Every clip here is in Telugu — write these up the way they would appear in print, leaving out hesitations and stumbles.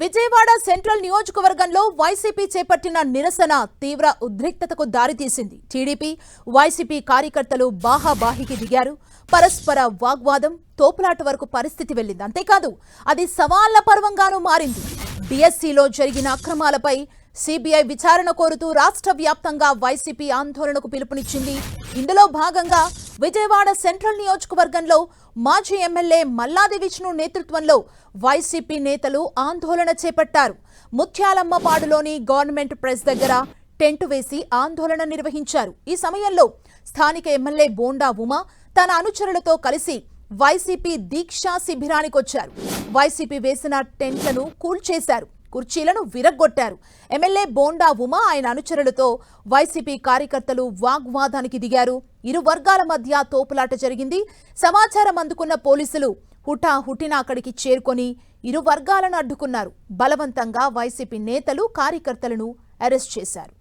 విజయవాడ సెంట్రల్ నియోజకవర్గంలో వైసీపీ చేపట్టిన నిరసన తీవ్ర ఉద్రిక్తతకు దారితీసింది. టీడీపీ, వైసీపీ కార్యకర్తలు బాహాబాహికి దిగారు. పరస్పర వాగ్వాదం, తోపులాట వరకు పరిస్థితి వెళ్లింది. అంతేకాదు అది సవాళ్ల పర్వంగానూ మారింది. డిఎస్సిలో జరిగిన అక్రమాలపై సిబిఐ విచారణ కోరుతూ రాష్ట్ర వ్యాప్తంగా వైసీపీ ఆందోళనకు పిలుపునిచ్చింది. ఇందులో భాగంగా విజయవాడ సెంట్రల్ నియోజకవర్గంలో మాజీ ఎమ్మెల్యే మల్లాది విష్ణు నేతృత్వంలో వైసీపీ నేతలు ఆందోళన చేపట్టారు. ముత్యాలమ్మపాడులోని గవర్నమెంట్ ప్రెస్ దగ్గర టెంటు వేసి ఆందోళన నిర్వహించారు. ఈ సమయంలో స్థానిక ఎమ్మెల్యే బోండా ఉమా తన అనుచరులతో కలిసి వైసీపీ దీక్షా శిబిరానికొచ్చారు. వైసీపీ వేసిన టెంట్లను కూల్చేశారు, కుర్చీలను విరగ్గొట్టారు. ఎమ్మెల్యే బోండా ఉమా ఆయన అనుచరులతో వైసీపీ కార్యకర్తలు వాగ్వాదానికి దిగారు. ఇరు వర్గాల మధ్య తోపులాట జరిగింది. సమాచారం అందుకున్న పోలీసులు హుటాహుటిన అక్కడికి చేరుకొని ఇరు వర్గాలను అడ్డుకున్నారు. బలవంతంగా వైసీపీ నేతలు కార్యకర్తలను అరెస్ట్ చేశారు.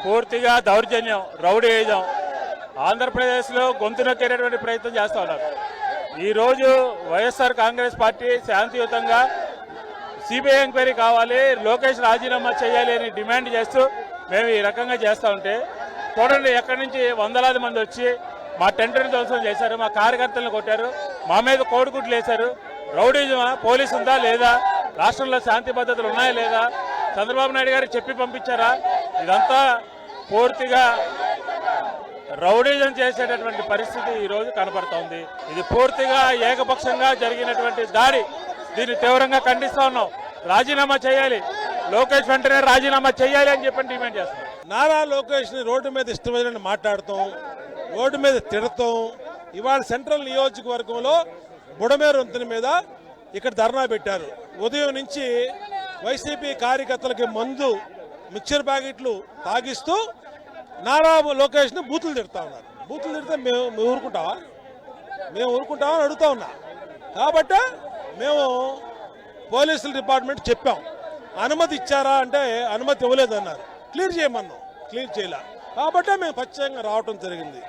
పూర్తిగా దౌర్జన్యం, రౌడీయిజం ఆంధ్రప్రదేశ్లో గొంతు నొక్కేటటువంటి ప్రయత్నం చేస్తూ ఉన్నారు. ఈరోజు వైఎస్ఆర్ కాంగ్రెస్ పార్టీ శాంతియుతంగా సిబిఐ ఎంక్వైరీ కావాలి, లోకేష్ రాజీనామా చేయాలి అని డిమాండ్ చేస్తూ మేము ఈ రకంగా చేస్తూ ఉంటే చూడండి, ఎక్కడి నుంచి వందలాది మంది వచ్చి మా టెంటర్ని ధ్వంసం చేశారు, మా కార్యకర్తలను కొట్టారు, మా మీద కోడిగుడ్లు వేశారు. రౌడీజమా? పోలీసు ఉందా లేదా? రాష్ట్రంలో శాంతి భద్రతలు ఉన్నాయా లేదా? చంద్రబాబు నాయుడు గారు చెప్పి పంపించారా? ఇదంతా పూర్తిగా రౌడీజం చేసేటటువంటి పరిస్థితి ఈరోజు కనపడుతోంది. ఇది పూర్తిగా ఏకపక్షంగా జరిగినటువంటి దాడి. దీన్ని తీవ్రంగా ఖండిస్తా ఉన్నాం. రాజీనామా చేయాలి, లోకేష్ వెంటనే రాజీనామా చేయాలి అని చెప్పి డిమాండ్ చేస్తాం. నారా లోకేష్ ని రోడ్డు మీద ఇష్టమైన మాట్లాడతాం, రోడ్డు మీద తిడతాం. ఇవాళ సెంట్రల్ నియోజకవర్గంలో బుడమేరు వంతెన మీద ఇక్కడ ధర్నా పెట్టారు. ఉదయం నుంచి వైసీపీ కార్యకర్తలకి మందు, మిక్చర్ ప్యాకెట్లు తాగిస్తూ నారా లోకేష్ ని బూతులు తిడతా ఉన్నారు. బూతులు తిడితే మేము ఊరుకుంటావా? మేము ఊరుకుంటామని అడుగుతా ఉన్నా. కాబట్టి మేము పోలీసుల డిపార్ట్మెంట్ చెప్పాం, అనుమతి ఇచ్చారా అంటే అనుమతి ఇవ్వలేదన్నారు. క్లియర్ చేయమన్నాం, క్లియర్ చేయలే. కాబట్టి మేము ప్రత్యేకంగా రావటం జరిగింది.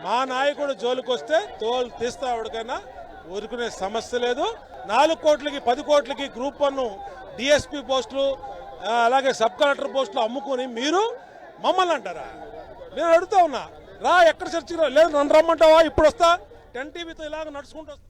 మా నాయకుడు జోలికి వస్తే తోలు తీస్తా ఎవరికైనా ఊరుకునే సమస్య లేదు. 4 కోట్లకి 10 కోట్లకి గ్రూప్ 1 డిఎస్పీ పోస్టులు, అలాగే సబ్ కలెక్టర్ పోస్టులు అమ్ముకొని మీరు మమ్మల్ని అంటారా? నేను అడుగుతా ఉన్నా, రా ఎక్కడ చర్చకి రా, లేదు నన్ను రమ్మంటావా? ఇప్పుడు వస్తా, 10 టీవీతో ఇలాగ నడుచుకుంటూ వస్తా.